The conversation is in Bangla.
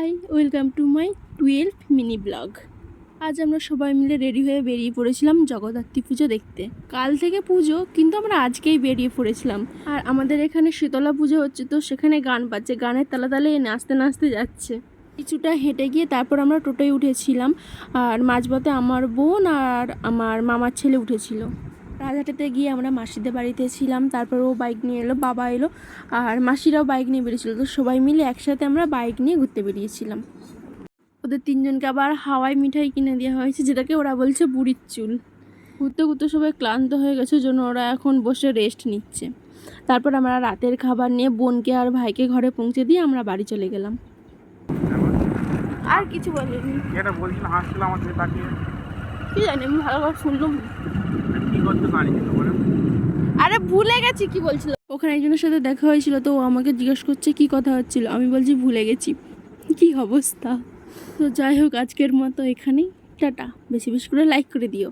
High, welcome to my 12 mini blog. আজ আমরা সবাই মিলে রেডি হয়ে বেরিয়ে পড়েছিলাম জগদ্ধাত্রী পুজো দেখতে। কাল থেকে পুজো, কিন্তু আমরা আজকেই বেরিয়ে পড়েছিলাম। আর আমাদের এখানে শীতলা পুজো হচ্ছে, তো সেখানে গান বাজছে, গানের তালে তালে নাচতে নাচতে যাচ্ছে। কিছুটা হেঁটে গিয়ে তারপর আমরা টোটোয় উঠেছিলাম, আর মাঝপথে আমার বোন আর আমার মামার ছেলে উঠেছিল। রাজহাটেতে গিয়ে আমরা মাসিদের বাড়িতে ছিলাম, তারপর ও বাইক নিয়ে এলো, বাবা এলো, আর মাসিরাও বাইক নিয়ে বেরিয়েছিল। তো সবাই মিলে একসাথে আমরা বাইক নিয়ে ঘুরতে বেরিয়েছিলাম। ওদের তিনজনকে আবার হাওয়াই মিঠাই কিনে দেওয়া হয়েছে, যেটাকে ওরা বলছে বুড়ির চুল। ঘুরতে ঘুরতে সবাই ক্লান্ত হয়ে গেছে, জন্য ওরা এখন বসে রেস্ট নিচ্ছে। তারপর আমরা রাতের খাবার নিয়ে বোনকে আর ভাইকে ঘরে পৌঁছে দিয়ে আমরা বাড়ি চলে গেলাম। আর কিছু বলিনি, এটা বলছিল হাসছিল আমার দিকে তাকিয়ে। কি জানি, আমি ভালো করে শুনলাম। কি করতে দাঁড়িয়েছিল বলে? আরে ভুলে গেছি কি বলছিল। ওখানে একজনের সাথে দেখা হয়েছিল, তো ও আমাকে জিজ্ঞেস করছে কি কথা হচ্ছিল। আমি বলছি ভুলে গেছি। কি অবস্থা। তো যাই হোক, আজকের মতো এখানেই টাটা। বেশি বেশি করে লাইক করে দিও।